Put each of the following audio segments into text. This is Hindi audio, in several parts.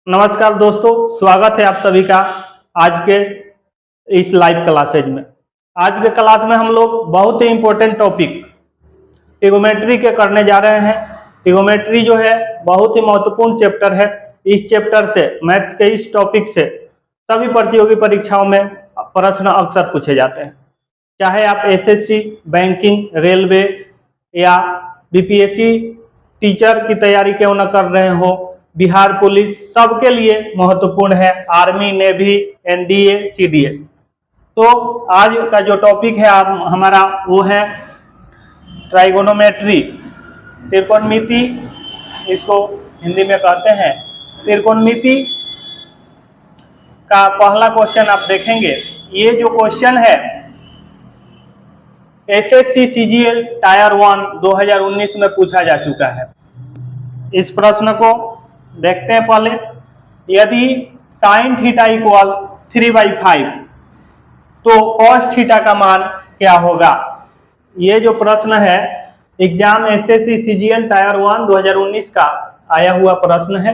नमस्कार दोस्तों, स्वागत है आप सभी का आज के इस लाइव क्लासेज में। आज के क्लास में हम लोग बहुत ही इम्पोर्टेंट टॉपिक ट्रिगोमेट्री के करने जा रहे हैं। ट्रिगोमेट्री जो है बहुत ही महत्वपूर्ण चैप्टर है। इस चैप्टर से मैथ्स के इस टॉपिक से सभी प्रतियोगी परीक्षाओं में प्रश्न अक्सर पूछे जाते हैं। चाहे आप एसएससी, बैंकिंग, रेलवे या बीपीएससी टीचर की तैयारी क्यों न कर रहे हो, बिहार पुलिस, सबके लिए महत्वपूर्ण है। Army, navy, NDA, CDS. तो आज का जो टॉपिक है हमारा वो है ट्राइगोनोमेट्री, त्रिकोणमिति, इसको हिंदी में कहते हैं। त्रिकोणमिति का पहला क्वेश्चन आप देखेंगे। ये जो क्वेश्चन है एसएससी सीजीएल टायर 1 2019 में पूछा जा चुका है। इस प्रश्न को देखते हैं। पहले, यदि साइन थीटा इक्वल 3/5 तो कॉस थीटा का मान क्या होगा। ये जो प्रश्न है एग्जाम एसएससी सीजीएल टायर 1 2019 का आया हुआ प्रश्न है।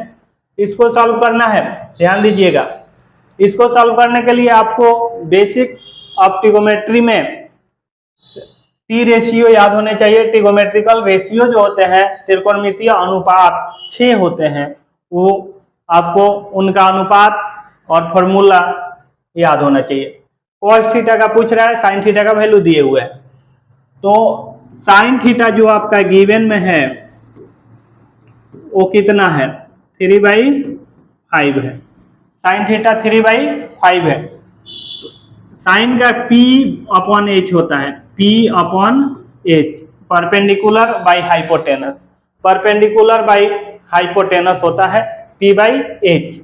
इसको सॉल्व करना है, ध्यान दीजिएगा। इसको सॉल्व करने के लिए आपको बेसिक ऑफ ट्रिगोमेट्री में टी रेशियो याद होने चाहिए। ट्रिगोमेट्रिकल रेशियो जो होते हैं, त्रिकोणमितीय अनुपात 6 होते हैं, वो आपको उनका अनुपात और फॉर्मूला याद होना चाहिए। कॉस थीटा का पूछ रहा है, साइन थीटा का वैल्यू दिए हुए है। तो साइन थीटा जो आपका गिवन में है वो कितना है, 3/5 है। साइन थीटा 3/5 है। साइन का P/H होता है, P/H, perpendicular by hypotenuse. Perpendicular by hypotenuse होता है P/H।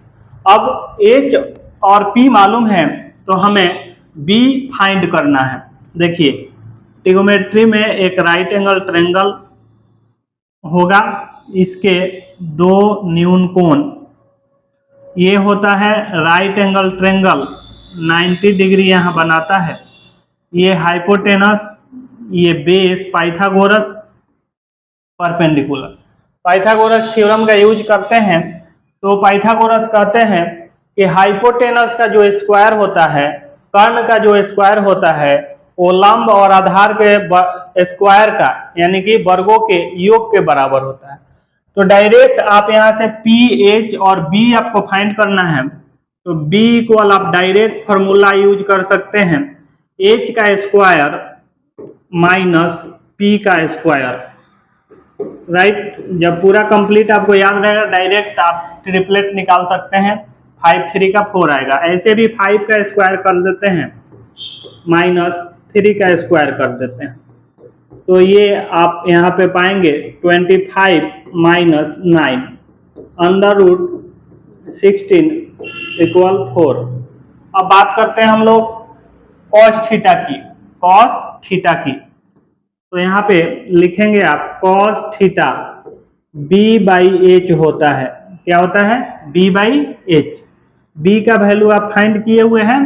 अब H और P मालूम है तो हमें B फाइंड करना है। देखिए, ट्रिगोमेट्री में एक राइट एंगल ट्रायंगल होगा, इसके दो न्यून कोण, ये होता है राइट एंगल ट्रायंगल, 90 डिग्री यहाँ बनाता है। ये हाइपोटेनस, ये base, Pythagoras, perpendicular. Pythagoras theorem का यूज करते हैं तो पाइथागोरस कहते हैं कि हाइपोटेनस का जो स्क्वायर होता है, कर्ण का जो स्क्वायर होता है, वो लंब और आधार के स्क्वायर का यानी कि वर्गों के योग के बराबर होता है। तो डायरेक्ट आप यहाँ से PH और B आपको फाइंड करना है, तो B इक्वल आप डायरेक्ट फॉर्मूला यूज कर सकते हैं, H का स्क्वायर माइनस P का स्क्वायर। राइट, जब पूरा कंप्लीट आपको याद रहेगा डायरेक्ट आप ट्रिपलेट निकाल सकते हैं। 5 3 का 4 आएगा। ऐसे भी 5 का स्क्वायर कर देते हैं, माइनस 3 का स्क्वायर कर देते हैं, तो ये आप यहाँ पे पाएंगे 25 माइनस 9 अंडर रूट 16 इक्वल 4। अब बात करते हैं हम लोग कॉस थीटा की। कॉस थीटा की तो यहाँ पे लिखेंगे आप कॉस थीटा B/H होता है। क्या होता है, B/H। B का वैल्यू आप फाइंड किए हुए हैं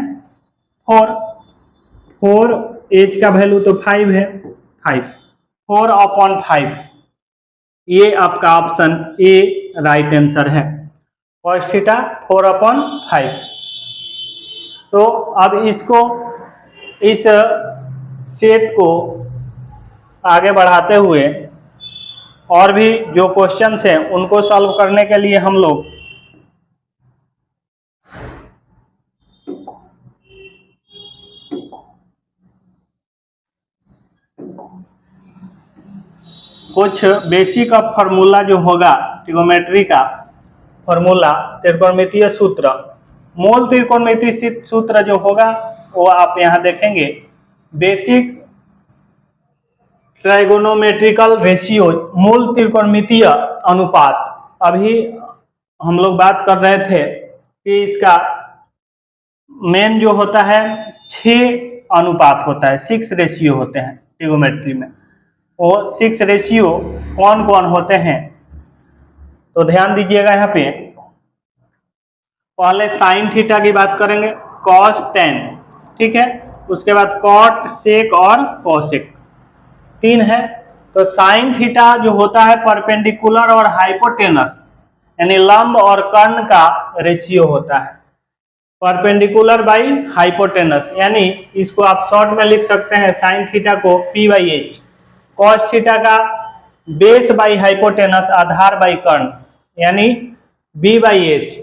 4, H का वैल्यू तो 5 है, 4/5। ये आपका ऑप्शन ए राइट आंसर है, कॉस थीटा 4/5। तो अब इसको, इस सेट को आगे बढ़ाते हुए और भी जो क्वेश्चंस हैं उनको सॉल्व करने के लिए हम लोग कुछ बेसिक ऑफ फार्मूला जो होगा ट्रिगोमेट्री का फार्मूला, त्रिकोणमितीय सूत्र, मूल त्रिकोणमितीय सूत्र जो होगा वो आप यहाँ देखेंगे। बेसिक ट्राइगोनोमेट्रिकल रेशियो, मूल त्रिकोणमितीय अनुपात। अभी हम लोग बात कर रहे थे कि इसका मेन जो होता है 6 अनुपात होता है, 6 रेशियो होते हैं ट्रिगोमेट्री में। वो 6 रेशियो कौन कौन होते हैं तो ध्यान दीजिएगा। यहाँ पे पहले साइन थीटा की बात करेंगे, कॉस 10, ठीक है। उसके बाद कॉट, सेक और कोसेक, 3 है। तो साइन थीटा जो होता है परपेंडिकुलर और हाइपोटेनस, यानी लंब और कर्ण का रेशियो होता है। परपेंडिकुलर बाई हाइपोटेनस, यानी इसको आप शॉर्ट में लिख सकते हैं साइन थीटा को P by H, cos theta का बेस बाई हाइपोटेनस आधार बाई कर्ण यानी B by H,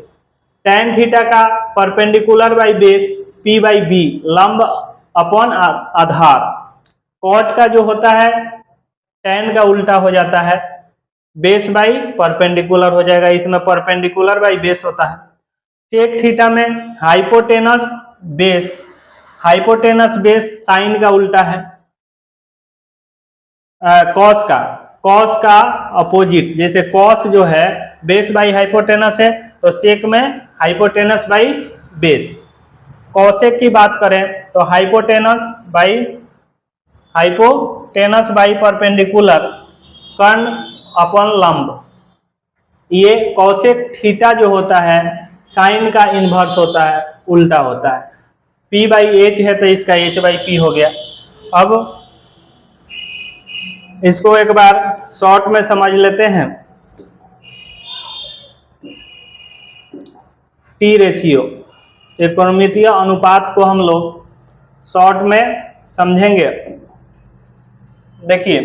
tan theta का perpendicular by base P by B लंब अपॉन आधार, कॉट का जो होता है टेन का उल्टा हो जाता है, बेस बाई परपेंडिकुलर हो जाएगा, इसमें परपेंडिकुलर बाई बेस होता है। सेक थीटा में hypotenuse base, hypotenuse base sine का उल्टा है, कॉस का अपोजिट, जैसे कॉस जो है बेस बाई हाइपोटेनस है तो सेक में हाइपोटेनस बाई बेस। कॉसेक की बात करें तो हाइपोटेनस बाई परपेंडिकुलर कर्ण अपॉन लंब। ये कॉसेक थीटा जो होता है साइन का इन्वर्स होता है, उल्टा होता है। P बाई एच है तो इसका H बाई P हो गया। अब इसको एक बार शॉर्ट में समझ लेते हैं। टी रेशियो, त्रिकोणमितीय अनुपात को हम लोग शॉर्ट में समझेंगे। देखिए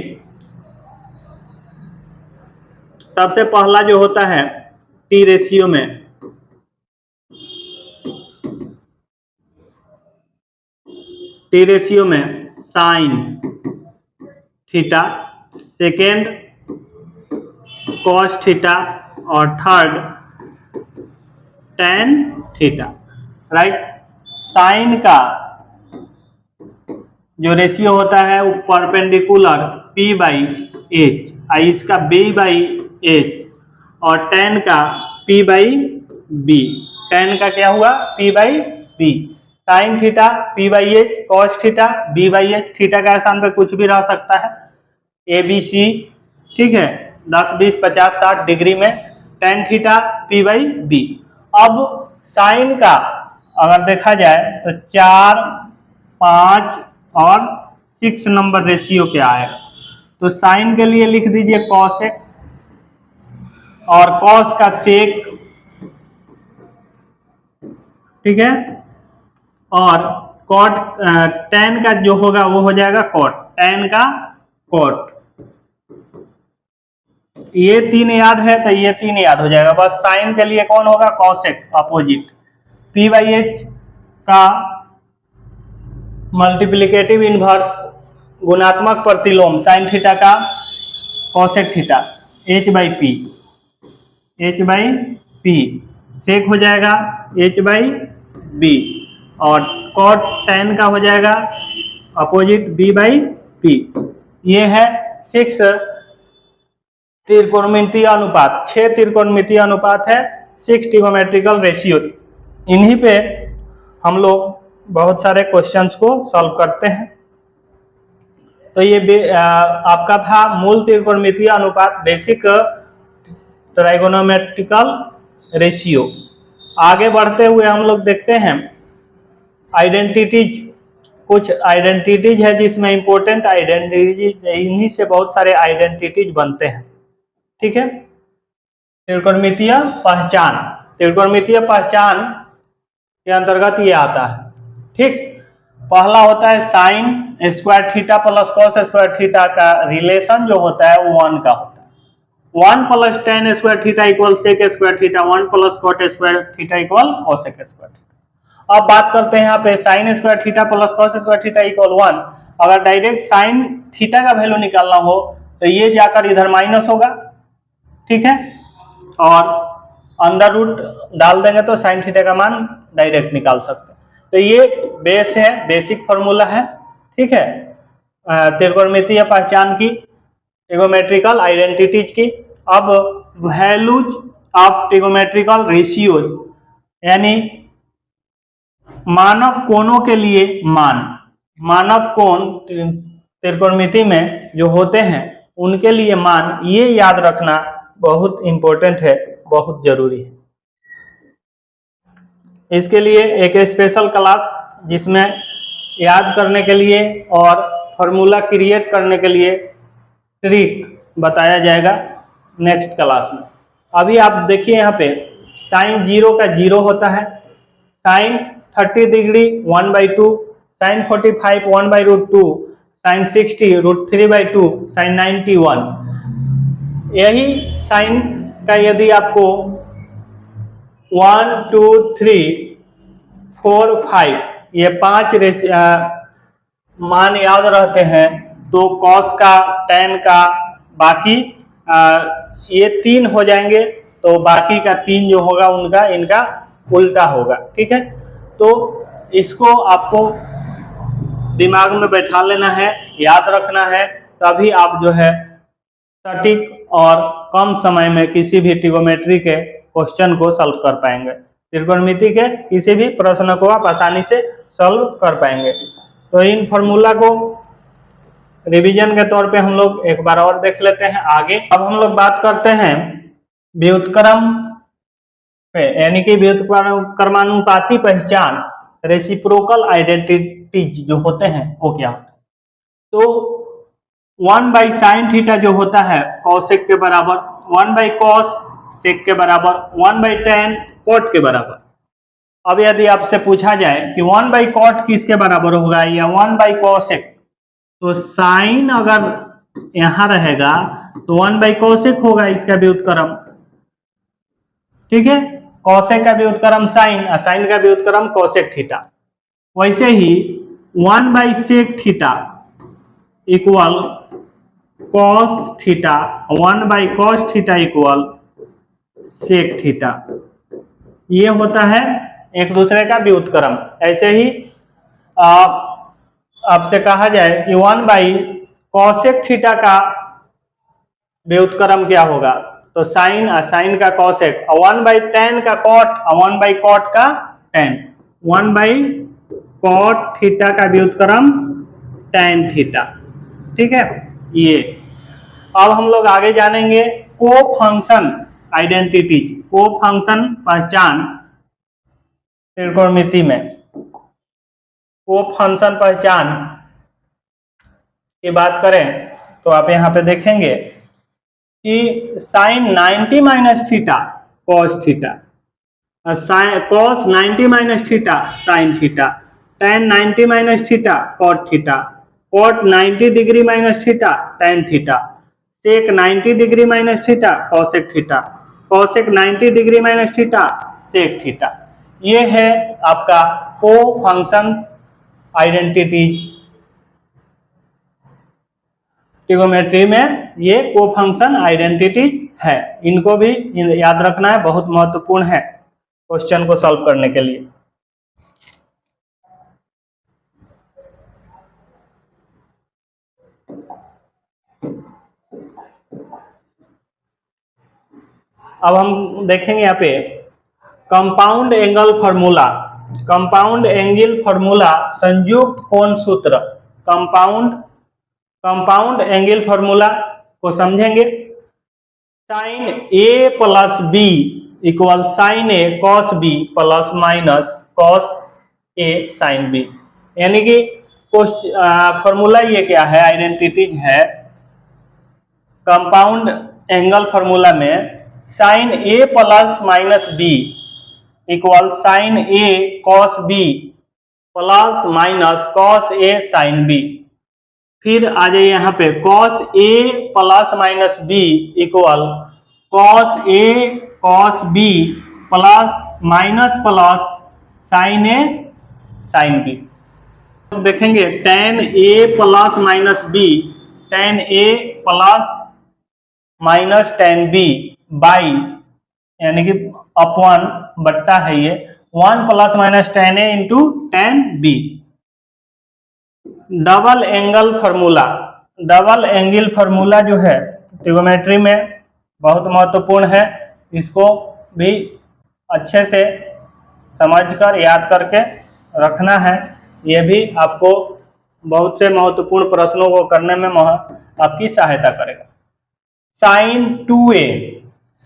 सबसे पहला जो होता है टी रेशियो में, टी रेशियो में sine theta, second cos theta और third tan theta, right. Sine का जो रेशियो होता है वो परपेंडिकुलर P बाई एच, इसका B बाई एच, और टेन का P बाई बी, टेन का क्या हुआ P by B. Sine theta P by H, cos theta B by H, theta का स्थान पे कुछ भी रह सकता है, ABC, ठीक है, 10 20 50 60 डिग्री में, tan theta P by B. अब साइन का अगर देखा जाए तो 4 5 और 6 नंबर रेशियो क्या आएगा, तो साइन के लिए लिख दीजिए कॉसेक, और कॉस का सेक, ठीक है, और कॉट, टेन का जो होगा वो हो जाएगा कॉट, टेन का कॉट। ये तीन याद है तो ये तीन याद हो जाएगा। बस साइन के लिए कौन होगा cosec, opposite. P by H का मल्टीप्लिकेटिव इनवर्स, गुणात्मक प्रतिलोम साइन थीटा का cosec theta, H by P, H by P, sec हो जाएगा H बाई बी, और कॉट टेन का हो जाएगा अपोजिट B बाई पी। ये है 6 त्रिकोणमितीय अनुपात, 6 त्रिकोणमितीय अनुपात है, 6 ट्रिगोमेट्रिकल रेशियो। इन्हीं पे हम लोग बहुत सारे क्वेश्चंस को सॉल्व करते हैं। तो ये आपका था मूल त्रिकोणमितीय अनुपात, बेसिक ट्राइगोनोमेट्रिकल रेशियो। आगे बढ़ते हुए हम लोग देखते हैं आइडेंटिटीज, कुछ आइडेंटिटीज है जिसमें इंपॉर्टेंट आइडेंटिटीज, इन्हीं से बहुत सारे आइडेंटिटीज बनते हैं, ठीक है। त्रिकोणमितीय पहचान, त्रिकोणमितीय पहचान के अंतर्गत ये आता है, ठीक। पहला होता है sine square theta plus cos square theta का रिलेशन जो होता है वो 1 का होता है। 1 plus tan square theta equal sec square theta, 1 plus cot square theta equal cosec square theta. अब बात करते हैं यहाँ पे sine square theta plus cos square theta equal 1। अगर डायरेक्ट साइन थीटा का वैल्यू निकालना हो तो ये जाकर इधर माइनस होगा, ठीक है, और अंदर रूट डाल देंगे तो साइन थीटा का मान डायरेक्ट निकाल सकते हैं। तो ये बेस है, बेसिक फॉर्मूला है, ठीक है, त्रिकोणमितीय पहचान की, ट्रिगोमेट्रिकल आइडेंटिटीज की। अब वैल्यूज ऑफ ट्रिगोमेट्रिकल रेशियोज, यानी मानक कोणों के लिए मान, मानक कोण त्रिकोणमिति में जो होते हैं उनके लिए मान, ये याद रखना बहुत इंपॉर्टेंट है, बहुत जरूरी है। इसके लिए एक स्पेशल क्लास जिसमें याद करने के लिए और फॉर्मूला क्रिएट करने के लिए ट्रिक बताया जाएगा नेक्स्ट क्लास में। अभी आप देखिए यहाँ पे साइन 0 का 0 होता है, sine 30 degree 1/2, sine 45 1/√2, sine 60 √3/2, sine 90 1। यही साइन का यदि आपको 1 2 3 4 5 ये 5 मान याद रहते हैं तो कॉस का, टेन का, बाकी ये 3 हो जाएंगे तो बाकी का 3 जो होगा उनका इनका उल्टा होगा। ठीक है, तो इसको आपको दिमाग में बैठा लेना है, याद रखना है, तभी आप जो है सटीक और कम समय में किसी भी ट्रिगोनोमेट्री के क्वेश्चन को सॉल्व कर पाएंगे। त्रिकोणमिति के किसी भी प्रश्न को आप आसानी से सॉल्व कर पाएंगे। तो इन फॉर्मूला को रिवीजन के तौर पे हम लोग एक बार और देख लेते हैं आगे। अब हम लोग बात करते हैं व्युत्क्रम पे, यानी कि व्युत्क्रमानुपाती पहचान, रेसिप्रोकल आइडेंटिटीज जो होते हैं वो क्या होता है। तो 1/sin थीटा जो होता है कॉसेक के बराबर, 1/cos सेक के बराबर, 1/tan कॉट के बराबर। अब यदि आपसे पूछा जाए कि 1/cot किसके बराबर होगा या 1/cosec, तो साइन अगर यहां रहेगा तो 1/cosec होगा इसका व्युत्क्रम। ठीक है, कॉसेक का व्युत्क्रम साइन, साइन का व्युत्क्रम कॉसेक थीटा। वैसे ही 1/sec theta equal cos theta, 1/cos theta equal sec theta, ये होता है एक दूसरे का व्युत्क्रम। ऐसे ही आपसे कहा जाए कि 1/cosec थीटा का व्युत्क्रम क्या होगा, तो साइन, साइन का कॉसेक, 1/tan का कॉट, 1/cot का tan, 1/cot थीटा का व्युत्क्रम tan थीटा। ठीक है, ये अब हम लोग आगे जानेंगे को फंक्शन आइडेंटिटी, को फंक्शन पहचान त्रिकोणमिति में। को फंक्शन पहचान की बात करें तो आप यहाँ पे देखेंगे कि sine 90 minus theta cos theta, cos 90 minus theta sine theta, tan 90 minus theta cot theta, cot 90 degree minus theta tan theta, sec 90 degree minus theta cosec theta, cosec 90 degree minus theta sec theta. ये है आपका को फंक्शन आइडेंटिटी ट्रिगोनोमेट्री में, ये को फंक्शन आइडेंटिटी है। इनको भी याद रखना है, बहुत महत्वपूर्ण है क्वेश्चन को सॉल्व करने के लिए। अब हम देखेंगे यहाँ पे compound angle formula, compound angle formula संयुक्त कोण सूत्र, कंपाउंड एंगल फॉर्मूला को समझेंगे। Sine A plus B equal sine A cos B plus minus cos A sine B, यानी कि फॉर्मूला ये क्या है, आइडेंटिटीज है। कंपाउंड एंगल फॉर्मूला में sine A plus minus B equal sine A cos B plus minus cos A sine B. फिर आ जाइए यहाँ पे cos A plus minus B equal cos A cos B plus minus plus sine A sine B. तो देखेंगे tan A plus minus B, tan A plus minus tan B by, यानी कि अपॉन बट्टा है ये 1 plus minus tan A into tan B. Double angle formula, double angle formula जो है ट्रिगोनोमेट्री में बहुत महत्वपूर्ण है। इसको भी अच्छे से समझकर याद करके रखना है, ये भी आपको बहुत से महत्वपूर्ण प्रश्नों को करने में आपकी सहायता करेगा। Sine 2a,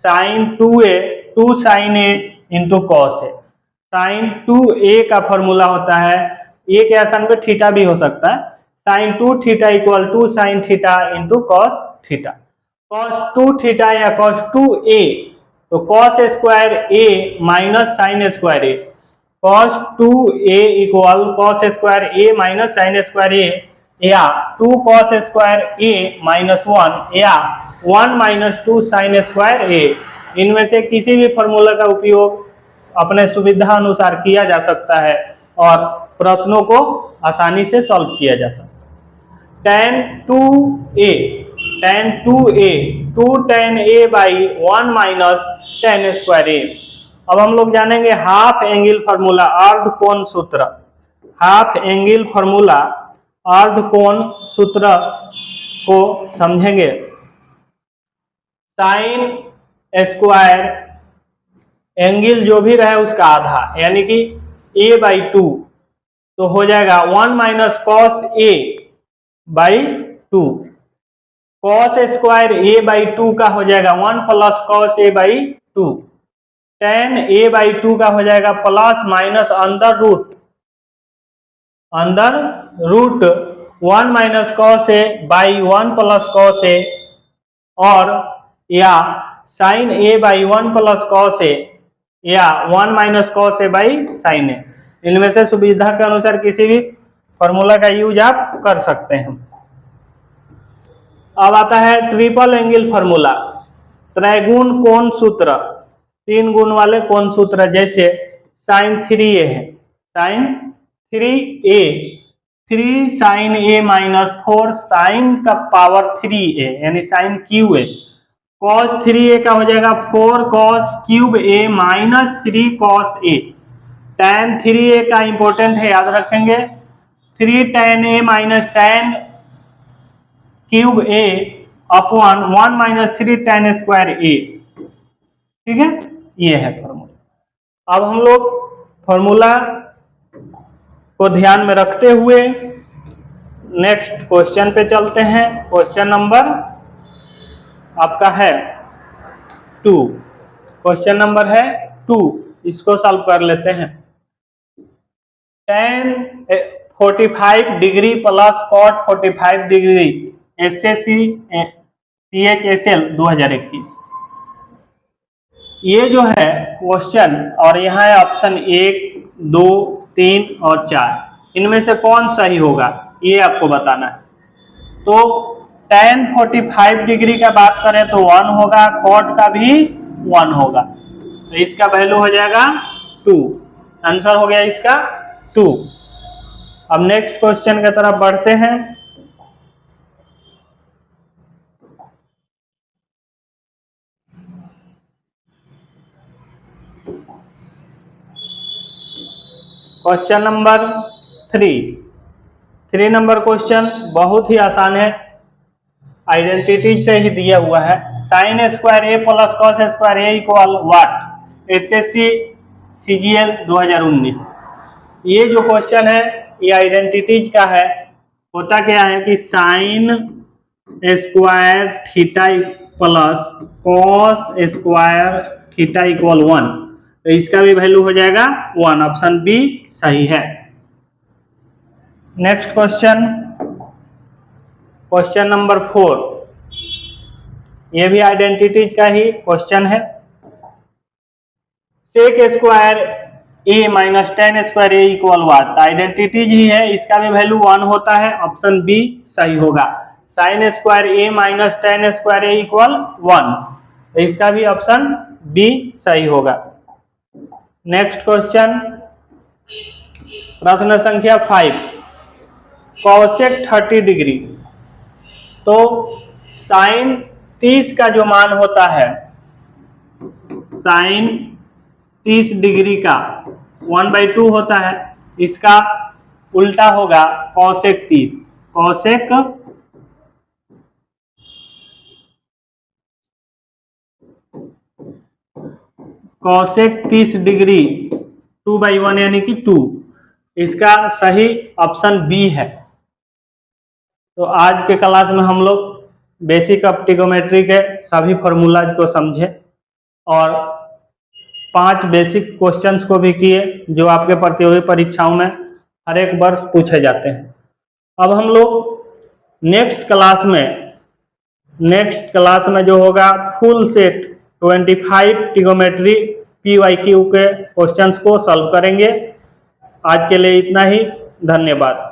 sine 2a 2 sine A into cos A, sine 2a का फॉर्मूला होता है, ये के स्थान पे थीटा भी हो सकता है, sine 2 theta equal 2 sine theta into cos theta. Cos 2 theta या कॉस 2a तो cos square A minus sine square A, cos 2a equal cos square A minus sine square A, या 2 कॉस स्क्वायर ए माइनस 1, या 1 माइनस 2 साइन स्क्वायर ए। इनमें से किसी भी फॉर्मूला का उपयोग अपने सुविधा अनुसार किया जा सकता है और प्रश्नों को आसानी से सॉल्व किया जा सकता है। tan 2a, tan 2a 2 tan a by 1 minus tan square A. अब हम लोग जानेंगे हाफ एंगल फार्मूला, अर्ध कोण सूत्र। हाफ एंगल फार्मूला अर्ध कोण सूत्र को समझेंगे। साइन स्क्वायर एंगल जो भी रहे उसका आधा, यानी कि a बाई 2, तो हो जाएगा 1 minus cos a by 2। Cos square a by 2 का हो जाएगा 1 plus cos a by 2। tan a by 2 का हो जाएगा plus minus under root 1 minus cos a by 1 plus cos a, और या sine a by 1 plus cos a, या 1 minus cos a by sine a। इनमें से सुविधा के अनुसार किसी भी फॉर्मूला का यूज आप कर सकते हैं। अब आता है ट्रिपल एंगल फार्मूला, त्रैगुण कोण सूत्र, 3 गुण वाले कोण सूत्र। जैसे साइन 3a है, sine 3a 3 sine a minus 4 sine का पावर 3a, यानी sine cube a। Cos 3a का हो जाएगा 4 cos cube a minus 3 cos a। tan 3a का इंपॉर्टेंट है, याद रखेंगे। 3 tan a minus tan cube a upon 1 minus 3 tan square a। ठीक है, ये है फॉर्मूला। अब हम लोग फॉर्मूला को ध्यान में रखते हुए नेक्स्ट क्वेश्चन पे चलते हैं। क्वेश्चन नंबर आपका है 2। क्वेश्चन नंबर है 2, इसको सॉल्व कर लेते हैं। tan 45 degree plus cot 45 degree SSC CHSL 2021। ये जो है क्वेश्चन, और यहाँ है ऑप्शन 1, 2, 3 और 4। इनमें से कौन सही होगा ये आपको बताना है। तो tan 45 डिग्री का बात करें तो 1 होगा, cot का भी 1 होगा, तो इसका वैल्यू हो जाएगा 2। आंसर हो गया इसका 2। अब नेक्स्ट क्वेश्चन की तरफ बढ़ते हैं। क्वेश्चन नंबर 3 नंबर क्वेश्चन बहुत ही आसान है, आइडेंटिटी से ही दिया हुआ है। Sine square A plus cos square A equal what? SSC CGL 2019। ये जो क्वेश्चन है ये आइडेंटिटीज का है। होता क्या है कि sign square theta plus cos square theta equal 1, तो इसका भी वैल्यू हो जाएगा 1। ऑप्शन बी सही है। नेक्स्ट क्वेश्चन, क्वेश्चन नंबर 4, ये भी आइडेंटिटीज का ही क्वेश्चन है। Sec square A minus tan square A equal what? Identities ही है, इसका भी वैल्यू 1 होता है। ऑप्शन बी सही होगा। Sign square A minus tan square A equal 1, तो इसका भी ऑप्शन बी सही होगा। नेक्स्ट क्वेश्चन, प्रश्न संख्या 5, कॉसेक 30 डिग्री। तो साइन 30 का जो मान होता है, साइन 30 डिग्री का 1/2 होता है, इसका उल्टा होगा कॉसेक 30। कॉसेक 30 डिग्री 2/1 यानी कि 2, इसका सही ऑप्शन बी है। तो आज के क्लास में हम लोग बेसिक ऑफ ट्रिगोमेट्री के सभी फॉर्मूलाज को समझे और 5 बेसिक क्वेश्चंस को भी किए जो आपके प्रतियोगी परीक्षाओं में हर एक वर्ष पूछे जाते हैं। अब हम लोग नेक्स्ट क्लास में जो होगा फुल सेट 25 ट्रिगोमेट्री PYQ के क्वेश्चंस को सॉल्व करेंगे। आज के लिए इतना ही, धन्यवाद।